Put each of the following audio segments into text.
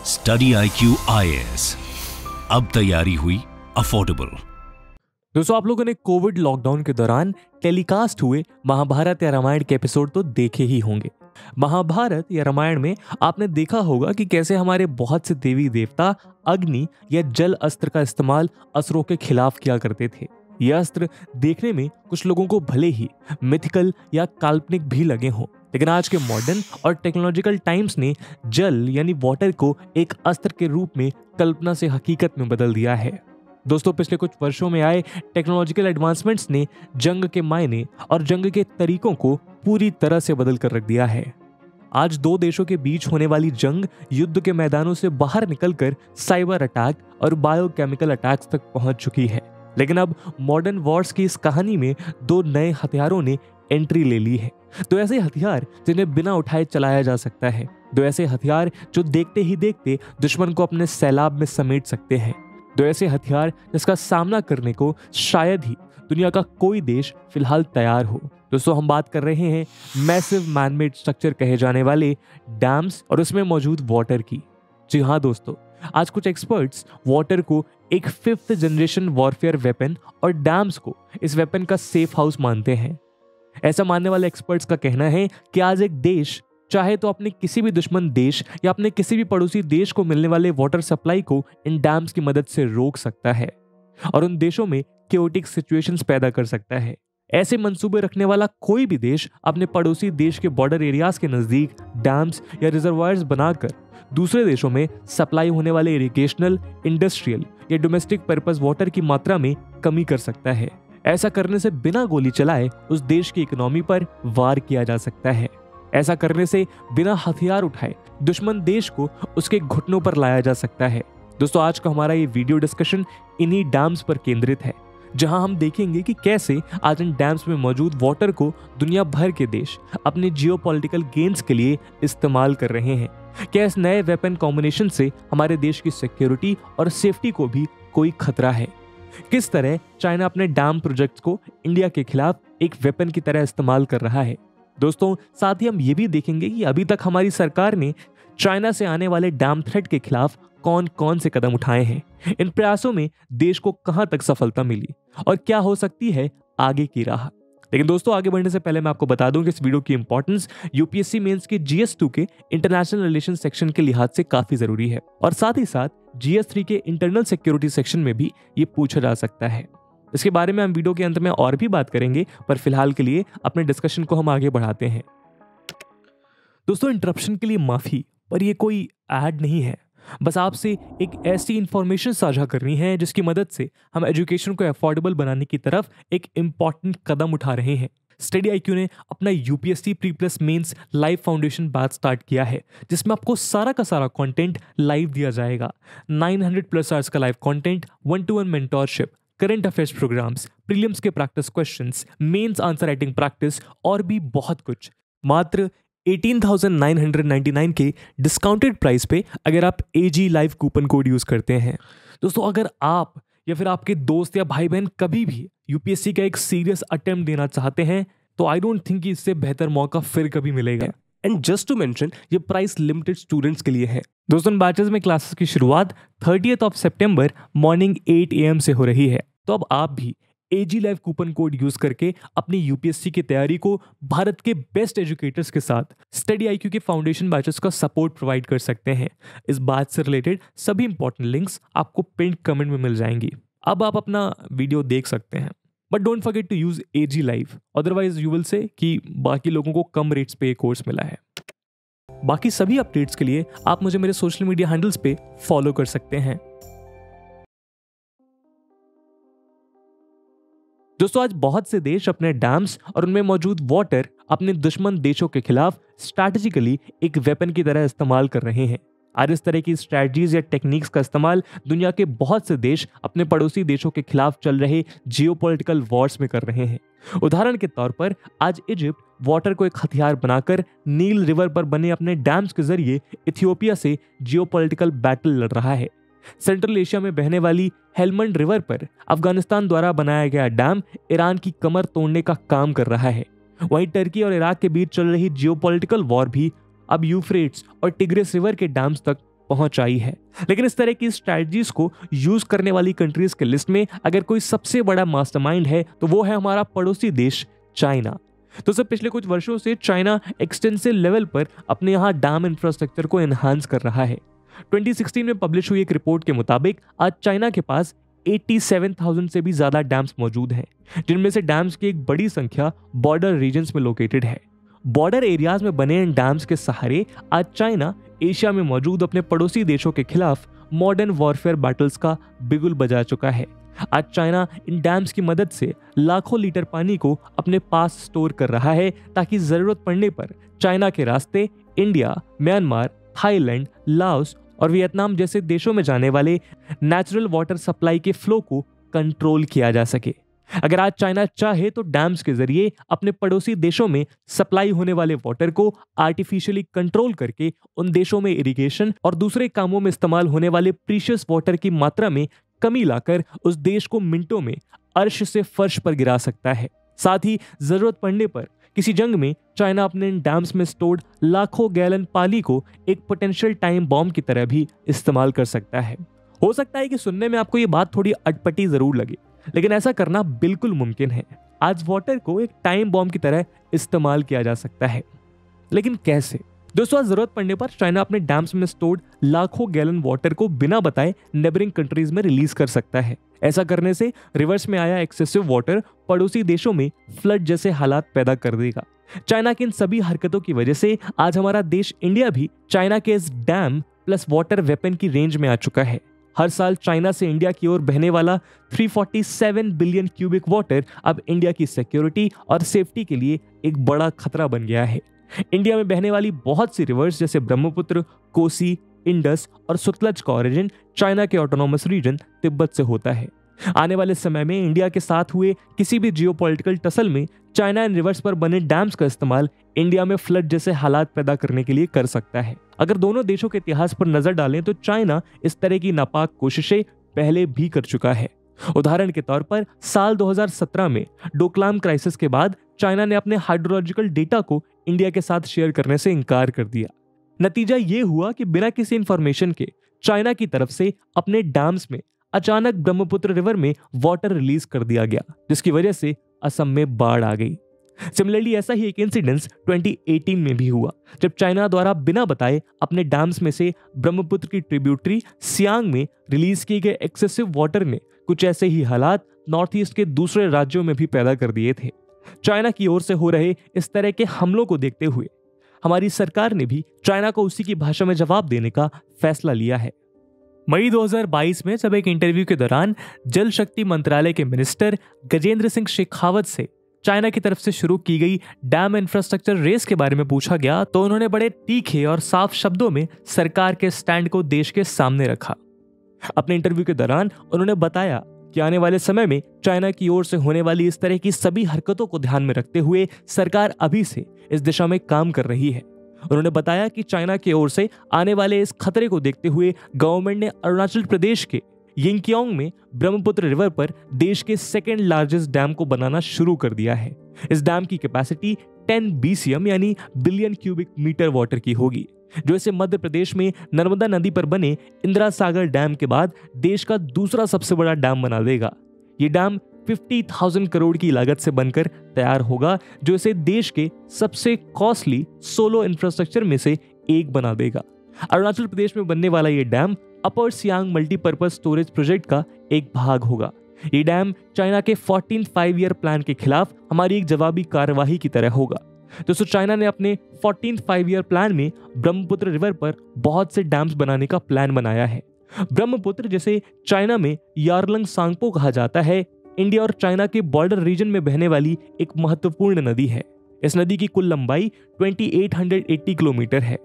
Study IQ IAS, अब तैयारी हुई अफोर्डेबल। दोस्तों, आप लोगों ने कोविड लॉकडाउन के दौरान टेलीकास्ट हुए महाभारत या रामायण के एपिसोड तो देखे ही होंगे। महाभारत या रामायण में आपने देखा होगा कि कैसे हमारे बहुत से देवी देवता अग्नि या जल अस्त्र का इस्तेमाल असुरों के खिलाफ किया करते थे। यह अस्त्र देखने में कुछ लोगों को भले ही मिथिकल या काल्पनिक भी लगे हों, लेकिन आज के मॉडर्न और टेक्नोलॉजिकल टाइम्स ने जल यानी वाटर को एक अस्त्र के रूप में कल्पना से हकीकत में बदल दिया है। दोस्तों, पिछले कुछ वर्षों में आए टेक्नोलॉजिकल एडवांसमेंट्स ने जंग के मायने और जंग के तरीकों को पूरी तरह से बदल कर रख दिया है। आज दो देशों के बीच होने वाली जंग युद्ध के मैदानों से बाहर निकलकर साइबर अटैक और बायोकेमिकल अटैक्स तक पहुंच चुकी है। लेकिन अब मॉडर्न वॉर्स की इस कहानी में दो नए हथियारों ने एंट्री ले ली है। दो ऐसे हथियार जिन्हें बिना उठाए चलाया जा सकता है। दो ऐसे हथियार जो देखते ही देखते दुश्मन को अपने सैलाब में समेट सकते हैं। दो ऐसे हथियार जिसका सामना करने को शायद ही दुनिया का कोई देश फिलहाल तैयार हो। दोस्तों, हम बात कर रहे हैं मैसिव मैनमेड स्ट्रक्चर कहे जाने वाले डैम्स और उसमें मौजूद वाटर की। जी हाँ दोस्तों, आज कुछ एक्सपर्ट्स वाटर को एक 5th जनरेशन वॉरफेयर वेपन और डैम्स को इस वेपन का सेफ हाउस मानते हैं। ऐसा मानने वाले एक्सपर्ट्स का कहना है कि आज एक देश चाहे तो अपने किसी भी दुश्मन देश या अपने किसी भी पड़ोसी देश को मिलने वाले वाटर सप्लाई को इन डैम्स की मदद से रोक सकता है और उन देशों में केओटिक सिचुएशंस पैदा कर सकता है। ऐसे मंसूबे रखने वाला कोई भी देश अपने पड़ोसी देश के बॉर्डर एरियाज के नजदीक डैम्स या रिजर्वायर्स बनाकर दूसरे देशों में सप्लाई होने वाले इरिगेशनल, इंडस्ट्रियल या डोमेस्टिक पर्पस वाटर की मात्रा में कमी कर सकता है। ऐसा करने से बिना गोली चलाए उस देश की इकोनॉमी पर वार किया जा सकता है। ऐसा करने से बिना हथियार उठाए दुश्मन देश को उसके घुटनों पर लाया जा सकता है। दोस्तों, आज का हमारा ये वीडियो डिस्कशन इन्हीं डैम्स पर केंद्रित है, जहां हम देखेंगे कि कैसे आज इन डैम्स में मौजूद वाटर को दुनिया भर के देश अपने जियोपॉलिटिकल गेन्स के लिए इस्तेमाल कर रहे हैं। क्या इस नए वेपन कॉम्बिनेशन से हमारे देश की सिक्योरिटी और सेफ्टी को भी कोई खतरा है? किस तरह चाइना अपने डैम प्रोजेक्ट्स को इंडिया के खिलाफ एक वेपन की तरह इस्तेमाल कर रहा है? दोस्तों, साथ ही हम ये भी देखेंगे कि अभी तक हमारी सरकार ने चाइना से आने वाले डैम थ्रेट के खिलाफ कौन कौन से कदम उठाए हैं, इन प्रयासों में देश को कहां तक सफलता मिली और क्या हो सकती है आगे की राह। लेकिन दोस्तों, आगे बढ़ने से पहले मैं आपको बता दूं कि इस वीडियो की इंपॉर्टेंस यूपीएससी मेंस के GS2 के इंटरनेशनल रिलेशन सेक्शन के लिहाज से काफी जरूरी है और साथ ही साथ GS3 के इंटरनल सिक्योरिटी सेक्शन में भी ये पूछा जा सकता है। इसके बारे में हम वीडियो के अंत में और भी बात करेंगे, पर फिलहाल के लिए अपने डिस्कशन को हम आगे बढ़ाते हैं। दोस्तों, इंटरप्शन के लिए माफी, पर ये कोई ऐड नहीं है। बस आपसे एक ऐसी इंफॉर्मेशन साझा करनी है जिसकी मदद से हम एजुकेशन को अफोर्डेबल बनाने की तरफ एक इंपॉर्टेंट कदम उठा रहे हैं। स्टडी IQ ने अपना UPSC pre plus mains live foundation batch start किया है, जिसमें आपको सारा का सारा कंटेंट लाइव दिया जाएगा। 900+ आवर्स का live content, 1-to-1 mentorship, current affairs programmes, prelims के practice questions, mains answer writing practice और भी बहुत कुछ। मात्र 18,999 के डिस्काउंटेड प्राइस पे अगर आप AG live coupon code use करते हैं। दोस्तों, अगर आप या फिर आपके दोस्त या भाई बहन कभी भी यूपीएससी का एक सीरियस अटेम्प्ट देना चाहते हैं, तो आई डोंट थिंक कि इससे बेहतर मौका फिर कभी मिलेगा। एंड जस्ट टू मेंशन, ये प्राइस लिमिटेड स्टूडेंट्स के लिए है। दोस्तों, इन बैचेस में क्लासेस की शुरुआत 30th सितंबर मॉर्निंग 8 AM से हो रही है। तो अब आप भी AG live coupon code use करके अपनी यूपीएससी की तैयारी को भारत के बेस्ट एजुकेटर्स के साथ स्टडी IQ के फाउंडेशन बैचेस का सपोर्ट प्रोवाइड कर सकते हैं। इस बात से रिलेटेड सभी इंपॉर्टेंट लिंक्स आपको पिन कमेंट में मिल जाएंगी। अब आप अपना वीडियो देख सकते हैं, but don't forget to use AG live, otherwise you will say कि बाकी लोगों को कम रेट्स पे कोर्स मिला है। बाकी सभी अपडेट्स के लिए आप मुझे मेरे सोशल मीडिया हैंडल्स पे फॉलो कर सकते हैं। दोस्तों, आज बहुत से देश अपने डैम्स और उनमें मौजूद वाटर अपने दुश्मन देशों के खिलाफ स्ट्रैटेजिकली एक वेपन की तरह इस्तेमाल कर रहे हैं। आज इस तरह की स्ट्रैटेजीज या टेक्निक्स का इस्तेमाल दुनिया के बहुत से देश अपने पड़ोसी देशों के खिलाफ चल रहे जियोपॉलिटिकल वॉर्स में कर रहे हैं। उदाहरण के तौर पर आज इजिप्ट वाटर को एक हथियार बनाकर नील रिवर पर बने अपने डैम्स के जरिए इथियोपिया से जियोपॉलिटिकल बैटल लड़ रहा है। सेंट्रल एशिया में बहने वाली हेलमंड रिवर पर अफगानिस्तान द्वारा बनाया गया डैम ईरान की कमर तोड़ने का काम कर रहा है। वहीं टर्की और इराक के बीच चल रही जियोपॉलिटिकल वॉर भी अब यूफ्रेट्स और टिग्रिस रिवर के डैम्स तक पहुंच आई है। लेकिन इस तरह की स्ट्रैटेजीज को यूज करने वाली कंट्रीज के लिस्ट में अगर कोई सबसे बड़ा मास्टरमाइंड है तो वो है हमारा पड़ोसी देश चाइना। तो सर पिछले कुछ वर्षों से चाइना एक्सटेंसिव लेवल पर अपने यहाँ डैम इंफ्रास्ट्रक्चर को एनहांस कर रहा है। 2016 में पब्लिश हुई एक रिपोर्ट के मुताबिक आज चाइना के पास 87,000 से भी ज्यादा डैम्स मौजूद हैं, जिनमें से डैम्स की एक बड़ी संख्या बॉर्डर रीजन्स में लोकेटेड है। बॉर्डर एरियाज में बने इन डैम्स के सहारे आज चाइना एशिया में मौजूद अपने पड़ोसी देशों के खिलाफ मॉडर्न वॉरफेयर बैटल्स का बिगुल बजा चुका है। आज चाइना इन डैम्स की मदद से लाखों लीटर पानी को अपने पास स्टोर कर रहा है ताकि जरूरत पड़ने पर चाइना के रास्ते इंडिया, म्यांमार, थाईलैंड, लाओस और वियतनाम जैसे देशों में जाने वाले नेचुरल वाटर सप्लाई के फ्लो को कंट्रोल किया जा सके। अगर आज चाइना चाहे तो डैम्स के जरिए अपने पड़ोसी देशों में सप्लाई होने वाले वाटर को आर्टिफिशियली कंट्रोल करके उन देशों में इरिगेशन और दूसरे कामों में इस्तेमाल होने वाले प्रीशियस वाटर की मात्रा में कमी लाकर उस देश को मिनटों में अर्श से फर्श पर गिरा सकता है। साथ ही जरूरत पड़ने पर किसी जंग में चाइना अपने इन डैम्स में स्टोर्ड लाखों गैलन पानी को एक पोटेंशियल टाइम बॉम्ब की तरह भी इस्तेमाल कर सकता है। हो सकता है कि सुनने में आपको ये बात थोड़ी अटपटी जरूर लगे, लेकिन ऐसा करना बिल्कुल मुमकिन है। आज वाटर को एक टाइम बॉम्ब की तरह इस्तेमाल किया जा सकता है। लेकिन कैसे? दोस्तों, जरूरत पड़ने पर चाइना अपने डैम्स में स्टोर्ड लाखों गैलन वाटर को बिना बताए नेबरिंग कंट्रीज में रिलीज कर सकता है। ऐसा करने से रिवर्स में आया एक्सेसिव वाटर पड़ोसी देशों में फ्लड जैसे हालात पैदा कर देगा। चाइना की इन सभी हरकतों की वजह से आज हमारा देश इंडिया भी चाइना के इस डैम प्लस वाटर वेपन की रेंज में आ चुका है। हर साल चाइना से इंडिया की ओर बहने वाला 347 बिलियन क्यूबिक वाटर अब इंडिया की सिक्योरिटी और सेफ्टी के लिए एक बड़ा खतरा बन गया है। इंडिया में बहने वाली बहुत सी रिवर्स जैसे ब्रह्मपुत्र, कोसी, इंडस और सतलज का ओरिजिन चाइना के ऑटोनॉमस रीजन तिब्बत से होता है। आने वाले समय में इंडिया के साथ हुए किसी भी जियोपॉलिटिकल टसल में चाइना इन रिवर्स पर बने डैम्स का इस्तेमाल इंडिया में फ्लड जैसे हालात पैदा करने के लिए कर सकता है। अगर दोनों देशों के इतिहास पर नजर डालें तो चाइना इस तरह की नापाक कोशिशें पहले भी कर चुका है। उदाहरण के तौर पर साल 2017 में डोकलाम क्राइसिस के बाद चाइना ने अपने हाइड्रोलॉजिकल डेटा को इंडिया के साथ शेयर करने से इनकार कर दिया। नतीजा ये हुआ कि बिना किसी इंफॉर्मेशन के चाइना की तरफ से अपने डैम्स में अचानक ब्रह्मपुत्र रिवर में वाटर रिलीज कर दिया गया, जिसकी वजह से असम में बाढ़ आ गई। सिमिलरली ऐसा ही एक इंसिडेंस 2018 में भी हुआ, जब चाइना द्वारा बिना बताए अपने डैम्स में से ब्रह्मपुत्र की ट्रिब्यूटरी सियांग में रिलीज किए गए एक्सेसिव वाटर ने कुछ ऐसे ही हालात नॉर्थ ईस्ट के दूसरे राज्यों में भी पैदा कर दिए थे। चाइना की ओर से हो रहे इस तरह के हमलों को देखते हुए हमारी सरकार ने भी चाइना को उसी की भाषा में जवाब देने का फैसला लिया है। मई 2022 में जब एक इंटरव्यू के दौरान जल शक्ति मंत्रालय के मिनिस्टर गजेंद्र सिंह शेखावत से चाइना की तरफ से शुरू की गई डैम इंफ्रास्ट्रक्चर रेस के बारे में पूछा गया तो उन्होंने बड़े तीखे और साफ शब्दों में सरकार के स्टैंड को देश के सामने रखा। अपने इंटरव्यू के दौरान उन्होंने बताया कि आने वाले समय में चाइना की ओर से होने वाली इस तरह की सभी हरकतों को ध्यान में रखते हुए सरकार अभी से इस दिशा में काम कर रही है। उन्होंने बताया कि चाइना की ओर से आने वाले इस खतरे को देखते हुए गवर्नमेंट ने अरुणाचल प्रदेश के यिंकियोंग में ब्रह्मपुत्र रिवर पर देश के सेकेंड लार्जेस्ट डैम को बनाना शुरू कर दिया है। इस डैम की कैपेसिटी 10 BCM यानी बिलियन क्यूबिक मीटर वाटर की होगी, जो इसे मध्य प्रदेश में नर्मदा नदी पर बने इंदिरा सागर डैम के बाद देश का दूसरा सबसे बड़ा डैम बना देगा। ये डैम 50,000 करोड़ की लागत से बनकर तैयार होगा, जो इसे देश के सबसे कॉस्टली सोलो इंफ्रास्ट्रक्चर में से एक बना देगा। अरुणाचल प्रदेश में बनने वाला ये डैम अपर सियांग मल्टीपर्पज स्टोरेज प्रोजेक्ट का एक भाग होगा। ये डैम चाइना के 14 5-year प्लान के खिलाफ हमारी एक जवाबी कार्यवाही की तरह होगा। दोस्तों, चाइना ने अपने 14 5-year प्लान में ब्रह्मपुत्र रिवर पर बहुत से डैम्स बनाने का प्लान बनाया है। ब्रह्मपुत्र, जिसे चाइना में यारलंग सांगपो कहा जाता है, इंडिया और चाइना के बॉर्डर रीजन में बहने वाली एक महत्वपूर्ण नदी है। इस नदी की कुल लंबाई 2880 किलोमीटर है,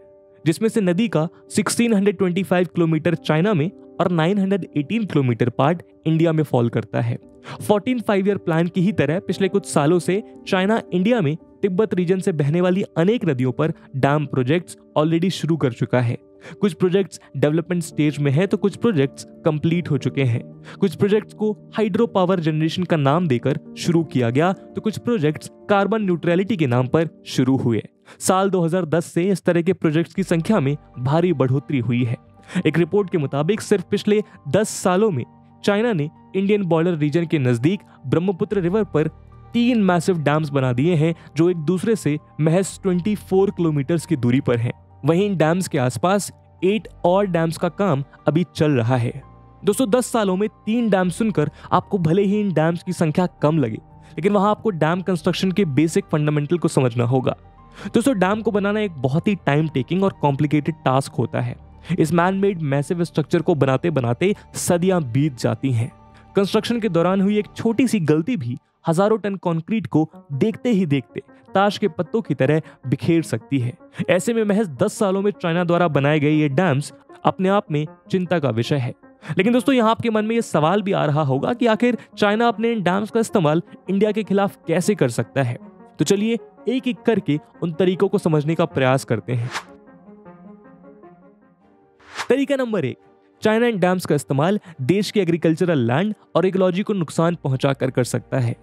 जिसमें से नदी का 1625 किलोमीटर चाइना में और 918 किलोमीटर पार्ट इंडिया में फॉल करता है। 14 5-year प्लान की ही तरह पिछले कुछ सालों से चाइना इंडिया में तिब्बत रीजन से बहने वाली अनेक नदियों पर डैम प्रोजेक्ट्स ऑलरेडी शुरू कर चुका है। कुछ प्रोजेक्ट्स डेवलपमेंट स्टेज में है तो कुछ प्रोजेक्ट्स कंप्लीट हो चुके हैं। कुछ प्रोजेक्ट्स को हाइड्रो पावर जनरेशन का नाम देकर शुरू किया गया तो कुछ प्रोजेक्ट्स कार्बन न्यूट्रलिटी के नाम पर शुरू हुए। साल 2010 से इस तरह के प्रोजेक्ट्स की संख्या में भारी बढ़ोतरी हुई है। एक रिपोर्ट के मुताबिक सिर्फ पिछले 10 सालों में चाइना ने इंडियन बॉर्डर रीजन के नजदीक ब्रह्मपुत्र रिवर पर 3 मैसिव डैम्स बना दिए हैं जो एक दूसरे से महज 24 किलोमीटर की दूरी पर हैं। वहीं इन डैम्स के आसपास 8 और डैम्स का काम अभी चल रहा है। दोस्तों 10 सालों में 3 डैम सुनकर आपको भले ही इन डैम्स की संख्या कम लगे, लेकिन वहां आपको डैम कंस्ट्रक्शन के बेसिक फंडामेंटल को समझना होगा। दोस्तों डैम को बनाना एक बहुत ही टाइम टेकिंग और कॉम्प्लिकेटेड टास्क होता है। इस मैन मेड मैसिव स्ट्रक्चर को बनाते बनाते सदियां बीत जाती हैं। कंस्ट्रक्शन के दौरान हुई एक छोटी सी गलती भी हजारों टन कंक्रीट को देखते ही देखते ताश के पत्तों की तरह बिखेर सकती है। ऐसे में महज 10 सालों में चाइना द्वारा बनाए गए ये डैम्स अपने आप में चिंता का विषय है। लेकिन दोस्तों यहाँ आपके मन में ये सवाल भी आ रहा होगा कि आखिर चाइना अपने इन डैम्स का इस्तेमाल इंडिया के खिलाफ कैसे कर सकता है। तो चलिए एक एक करके उन तरीकों को समझने का प्रयास करते हैं। तरीका नंबर 1, चाइना इन डैम्स का इस्तेमाल देश के एग्रीकल्चरल लैंड और इकोलॉजी को नुकसान पहुंचाकर कर सकता है।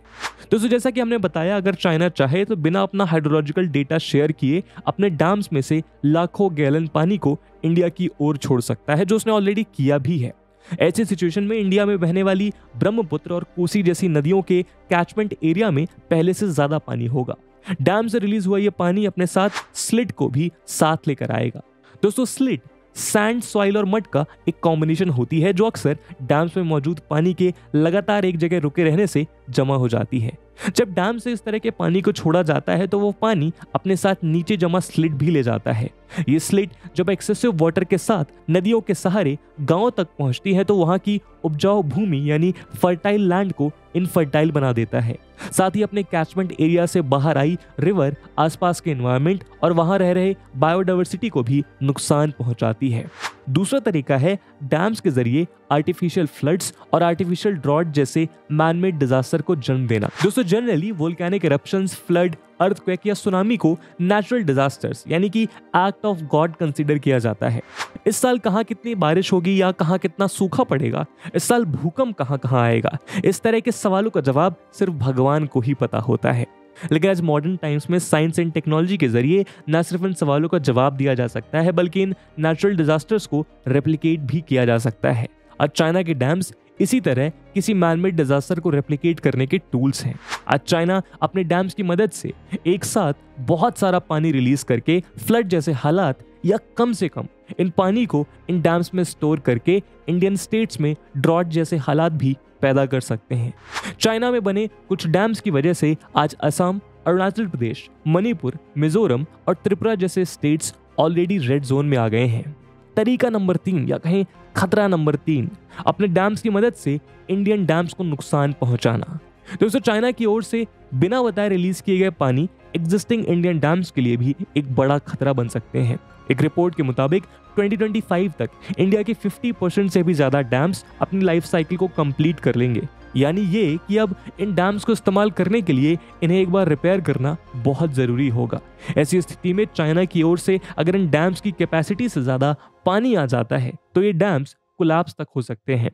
दोस्तों जैसा कि हमने बताया, अगर चाइना चाहे तो बिना अपना हाइड्रोलॉजिकल डेटा शेयर किए अपने डैम्स में से लाखों गैलन पानी को इंडिया की ओर छोड़ सकता है, जो उसने ऑलरेडी किया भी है। ऐसी सिचुएशन में इंडिया में बहने वाली ब्रह्मपुत्र और कोसी जैसी नदियों के कैचमेंट एरिया में पहले से ज्यादा पानी होगा। डैम से रिलीज हुआ यह पानी अपने साथ स्लिट को भी साथ लेकर आएगा। दोस्तों स्लिट सैंड, सॉइल और मड का एक कॉम्बिनेशन होती है जो अक्सर डैम्स में मौजूद पानी के लगातार एक जगह रुके रहने से जमा हो जाती है। जब डैम से इस तरह के पानी को छोड़ा जाता है तो वो पानी अपने साथ नीचे जमा स्लिट भी ले जाता है। ये स्लिट जब एक्सेसिव वाटर के साथ नदियों के सहारे गांवों तक पहुंचती है तो वहां की उपजाऊ भूमि यानी फर्टाइल लैंड को इनफर्टाइल बना देता है। साथ ही अपने कैचमेंट एरिया से बाहर आई रिवर आसपास के एनवायरनमेंट और वहां रह रहे बायोडाइवर्सिटी को भी नुकसान पहुंचाती है। दूसरा तरीका है डैम्स के जरिए आर्टिफिशियल फ्लड्स और आर्टिफिशियल ड्रॉट जैसे मैनमेड डिजास्टर को जन्म देना। दोस्तों generally volcanic eruptions, flood, earthquake या सुनामी को नेचुरल डिजास्टर्स यानी कि एक्ट ऑफ गॉड कंसीडर किया जाता है। इस साल कहाँ कितनी बारिश होगी या कहाँ कितना सूखा पड़ेगा, इस साल भूकंप कहाँ कहाँ आएगा, इस तरह के सवालों का जवाब सिर्फ भगवान को ही पता होता है। लेकिन आज मॉडर्न टाइम्स में साइंस एंड टेक्नोलॉजी के जरिए न सिर्फ इन सवालों का जवाब दिया जा सकता है बल्कि इन नेचुरल डिजास्टर्स को रेप्लिकेट भी किया जा सकता है। आज चाइना के डैम्स इसी तरह किसी मैनमेड डिजास्टर को रेप्लिकेट करने के टूल्स हैं। आज चाइना अपने डैम्स की मदद से एक साथ बहुत सारा पानी रिलीज करके फ्लड जैसे हालात या कम से कम इन पानी को इन डैम्स में स्टोर करके इंडियन स्टेट्स में ड्रॉट जैसे हालात भी पैदा कर सकते हैं। चाइना में बने कुछ डैम्स की वजह से आज असम, अरुणाचल प्रदेश, मणिपुर, मिजोरम और त्रिपुरा जैसे स्टेट्स ऑलरेडी रेड जोन में आ गए हैं। तरीका नंबर 3 या कहें खतरा नंबर 3, अपने डैम्स की मदद से इंडियन डैम्स को नुकसान पहुंचाना। दोस्तों चाइना की ओर से बिना बताए रिलीज किए गए पानी एग्जिस्टिंग इंडियन डैम्स के लिए भी एक बड़ा खतरा बन सकते हैं। एक रिपोर्ट के मुताबिक 2025 तक इंडिया के 50% से भी ज्यादा डैम्स अपनी लाइफ साइकिल को कंप्लीट कर लेंगे। यानी ये कि अब इन डैम्स को इस्तेमाल करने के लिए इन्हें एक बार रिपेयर करना बहुत जरूरी होगा। ऐसी स्थिति में चाइना की ओर से अगर इन डैम्स की कैपेसिटी से ज्यादा पानी आ जाता है तो ये डैम्स कोलैप्स तक हो सकते हैं।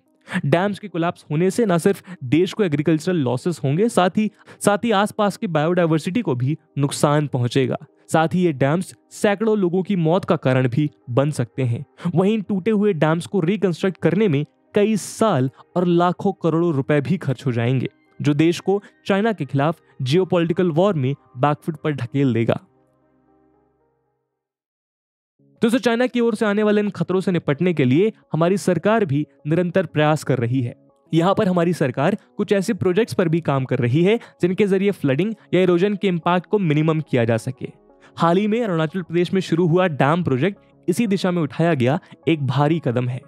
डैम्स के कोलैप्स होने से न सिर्फ देश को एग्रीकल्चरल लॉसेस होंगे, साथ ही आसपास की बायोडाइवर्सिटी को भी नुकसान पहुंचेगा। साथ ही ये डैम्स सैकड़ों लोगों की मौत का कारण भी बन सकते हैं। वहीं टूटे हुए डैम्स को रिकंस्ट्रक्ट करने में कई साल और लाखों करोड़ों रुपए भी खर्च हो जाएंगे, जो देश को चाइना के खिलाफ जियोपॉलिटिकल वॉर में बैकफुट पर ढकेल देगा। दोस्तों चाइना की ओर से आने वाले इन खतरों से निपटने के लिए हमारी सरकार भी निरंतर प्रयास कर रही है। यहाँ पर हमारी सरकार कुछ ऐसे प्रोजेक्ट्स पर भी काम कर रही है जिनके जरिए फ्लडिंग या इरोजन के इम्पैक्ट को मिनिमम किया जा सके। हाल ही में अरुणाचल प्रदेश में शुरू हुआ डैम प्रोजेक्ट इसी दिशा में उठाया गया एक भारी कदम है।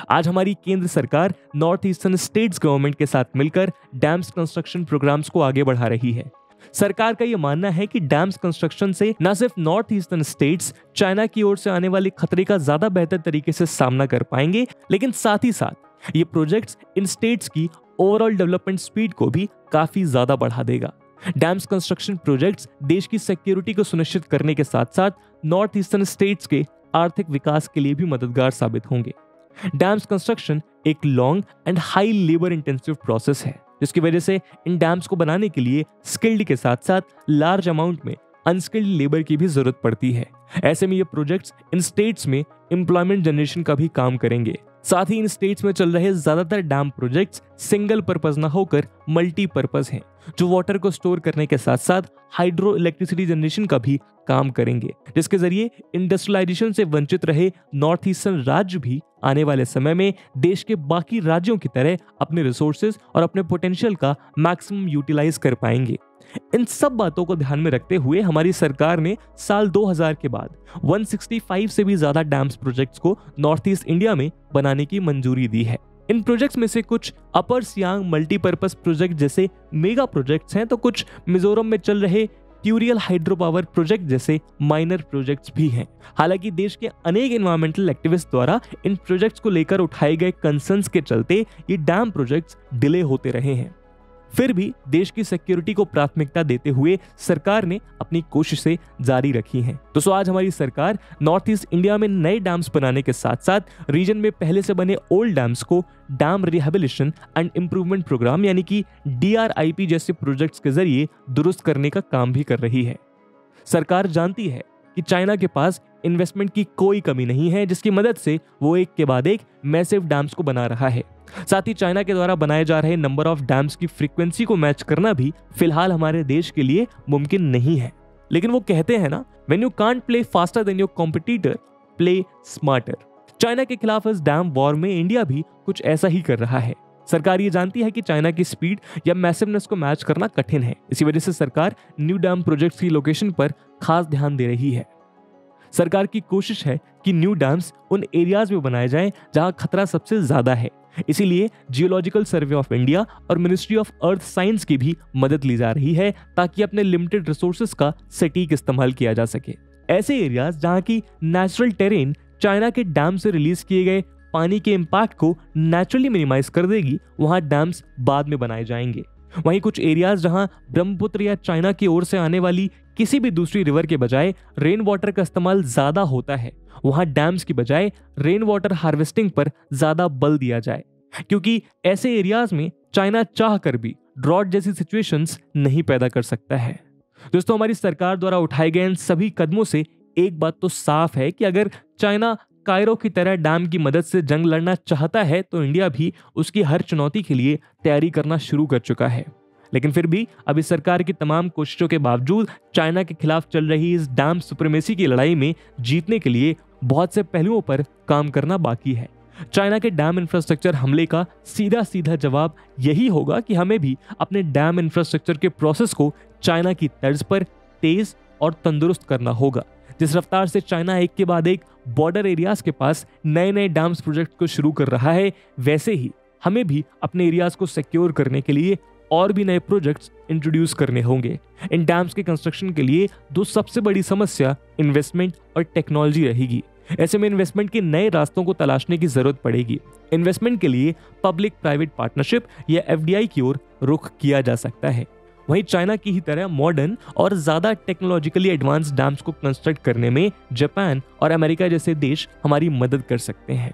आज हमारी केंद्र सरकार नॉर्थ ईस्टर्न स्टेट्स गवर्नमेंट के साथ मिलकर डैम्स कंस्ट्रक्शन प्रोग्राम्स को आगे बढ़ा रही है। सरकार का यह मानना है कि डैम्स कंस्ट्रक्शन से न सिर्फ नॉर्थ ईस्टर्न स्टेट्स चाइना की ओर से आने वाले खतरे का ज्यादा बेहतर तरीके से सामना कर पाएंगे, लेकिन साथ ही साथ ये प्रोजेक्ट्स इन स्टेट्स की ओवरऑल डेवलपमेंट स्पीड को भी काफी ज्यादा बढ़ा देगा। डैम्स कंस्ट्रक्शन प्रोजेक्ट्स देश की सिक्योरिटी को सुनिश्चित करने के साथ साथ नॉर्थ ईस्टर्न स्टेट्स के आर्थिक विकास के लिए भी मददगार साबित होंगे। डैम्स कंस्ट्रक्शन एक long and high labour intensive process है, जिसकी वजह से इन डैम्स को बनाने के लिए स्किल्ड के साथ साथ लार्ज अमाउंट में अनस्किल्ड लेबर की भी जरूरत पड़ती है। ऐसे में ये प्रोजेक्ट्स इन स्टेट्स में एम्प्लॉयमेंट जनरेशन का भी काम करेंगे। साथ ही इन स्टेट्स में चल रहे ज्यादातर डैम प्रोजेक्ट्स सिंगल पर्पज ना होकर मल्टीपर्पज हैं, जो वाटर को स्टोर करने के साथ साथ हाइड्रो इलेक्ट्रिसिटी जनरेशन का भी काम करेंगे, जिसके जरिए इंडस्ट्रियलाइजेशन से वंचित रहे नॉर्थ ईस्टर्न राज्य भी आने वाले समय में देश के बाकी राज्यों की तरह अपने रिसोर्सेज और अपने पोटेंशियल का मैक्सिमम यूटिलाइज कर पाएंगे। इन सब बातों को ध्यान में रखते हुए हमारी सरकार ने साल 2000 के बाद 165 से भी ज्यादा डैम्स प्रोजेक्ट्स को नॉर्थ ईस्ट इंडिया में बनाने की मंजूरी दी है। इन प्रोजेक्ट्स में से कुछ अपर सियांग मल्टीपर्पज प्रोजेक्ट जैसे मेगा प्रोजेक्ट्स हैं, तो कुछ मिजोरम में चल रहे ट्यूरियल हाइड्रो पावर प्रोजेक्ट जैसे माइनर प्रोजेक्ट्स भी हैं। हालांकि देश के अनेक एनवायरमेंटल एक्टिविस्ट द्वारा इन प्रोजेक्ट्स को लेकर उठाए गए कंसर्न्स के चलते ये डैम प्रोजेक्ट्स डिले होते रहे हैं। फिर भी देश की सिक्योरिटी को प्राथमिकता देते हुए सरकार ने अपनी कोशिशें जारी रखी हैं। तो आज हमारी सरकार नॉर्थ ईस्ट इंडिया में नए डैम्स बनाने के साथ साथ रीजन में पहले से बने ओल्ड डैम्स को dam rehabilitation and improvement programme यानी कि DRIP जैसे प्रोजेक्ट्स के जरिए दुरुस्त करने का काम भी कर रही है। सरकार जानती है कि चाइना के पास इन्वेस्टमेंट की कोई कमी नहीं है, जिसकी मदद से वो एक के बाद एक मैसिव डैम्स को बना रहा है। साथ ही चाइना के द्वारा बनाए जा रहे नंबर ऑफ डैम्स की फ्रीक्वेंसी को मैच करना भी फिलहाल हमारे देश के लिए मुमकिन नहीं है। लेकिन वो कहते हैं ना, when you can't play faster than your competitor, play smarter. China के खिलाफ इस डैम वॉर में इंडिया भी कुछ ऐसा ही कर रहा है। सरकार ये जानती है कि चाइना की स्पीड या मैसिवनेस को मैच करना कठिन है। इसी वजह से सरकार न्यू डैम प्रोजेक्ट्स की लोकेशन पर खास ध्यान दे रही है। सरकार की कोशिश है कि न्यू डैम्स उन एरियाज में बनाए जाएं जहां खतरा सबसे ज्यादा है। इसीलिए जियोलॉजिकल सर्वे ऑफ इंडिया और मिनिस्ट्री ऑफ अर्थ साइंस की भी मदद ली जा रही है, ताकि अपने लिमिटेड रिसोर्सेज का सटीक इस्तेमाल किया जा सके। ऐसे एरियाज जहां की नेचुरल टेरेन चाइना के डैम से रिलीज किए गए पानी के इम्पैक्ट को नेचुरली मिनिमाइज कर देगी, वहां डैम्स बाद में बनाए जाएंगे। वहीं कुछ एरियाज जहां ब्रह्मपुत्र या चाइना की ओर से आने वाली किसी भी दूसरी रिवर के बजाय रेन वाटर का इस्तेमाल ज्यादा होता है, वहां डैम्स की बजाय रेन वाटर हार्वेस्टिंग पर ज्यादा बल दिया जाए, क्योंकि ऐसे एरियाज में चाइना चाह कर भी ड्रॉट जैसी सिचुएशंस नहीं पैदा कर सकता है। दोस्तों, हमारी सरकार द्वारा उठाए गए इन सभी कदमों से एक बात तो साफ है कि अगर चाइना कायरो की तरह डैम की मदद से जंग लड़ना चाहता है, तो इंडिया भी उसकी हर चुनौती के लिए तैयारी करना शुरू कर चुका है। लेकिन फिर भी अभी सरकार की तमाम कोशिशों के बावजूद चाइना के खिलाफ चल रही इस डैम सुप्रीमेसी की लड़ाई में जीतने के लिए बहुत से पहलुओं पर काम करना बाकी है। चाइना के डैम इंफ्रास्ट्रक्चर हमले का सीधा जवाब यही होगा कि हमें भी अपने डैम इंफ्रास्ट्रक्चर के प्रोसेस को चाइना की तर्ज पर तेज और तंदुरुस्त करना होगा। जिस रफ्तार से चाइना एक के बाद एक बॉर्डर एरियाज के पास नए डैम्स प्रोजेक्ट को शुरू कर रहा है, वैसे ही हमें भी अपने एरियाज को सिक्योर करने के लिए और भी नए प्रोजेक्ट्स इंट्रोड्यूस करने होंगे। इन डैम्स के कंस्ट्रक्शन के लिए दो सबसे बड़ी समस्या इन्वेस्टमेंट और टेक्नोलॉजी रहेगी। ऐसे में इन्वेस्टमेंट के नए रास्तों को तलाशने की जरूरत पड़ेगी। इन्वेस्टमेंट के लिए पब्लिक प्राइवेट पार्टनरशिप या FDI की ओर रुख किया जा सकता है। वहीं चाइना की ही तरह मॉडर्न और ज्यादा टेक्नोलॉजिकली एडवांस डैम्स को कंस्ट्रक्ट करने में जापान और अमेरिका जैसे देश हमारी मदद कर सकते हैं।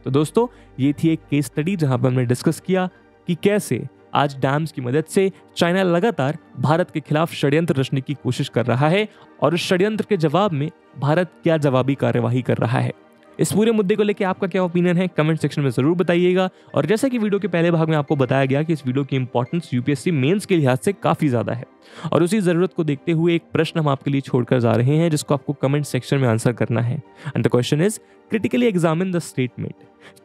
तो दोस्तों, ये थी एक केस स्टडी जहां पर हमने डिस्कस किया कि कैसे आज डैम्स की मदद से चाइना लगातार भारत के खिलाफ षड्यंत्र रचने की कोशिश कर रहा है और उस षड्यंत्र के जवाब में भारत क्या जवाबी कार्यवाही कर रहा है। इस पूरे मुद्दे को लेकर आपका क्या ओपिनियन है, कमेंट सेक्शन में जरूर बताइएगा। और जैसा कि वीडियो के पहले भाग में आपको बताया गया कि इस वीडियो की इंपॉर्टेंस UPSC मेंस के लिहाज से काफी ज्यादा है, और उसी जरूरत को देखते हुए एक प्रश्न हम आपके लिए छोड़कर जा रहे हैं जिसको आपको कमेंट सेक्शन में आंसर करना है। And the question is, critically examine the statement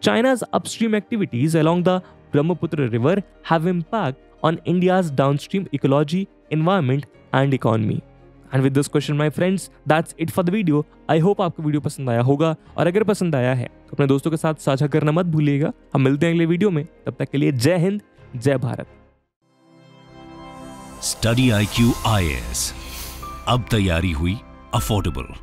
चाइना's upstream activities along the Brahmaputra river have impact on India's downstream ecology, environment and economy. And with this question, my friends, that's it for the video. I hope आपको video पसंद आया होगा, और अगर पसंद आया है तो अपने दोस्तों के साथ साझा करना मत भूलिएगा। हम मिलते हैं अगले वीडियो में, तब तक के लिए जय हिंद, जय भारत। स्टडी IQ IAS, अब तैयारी हुई अफोर्डेबल।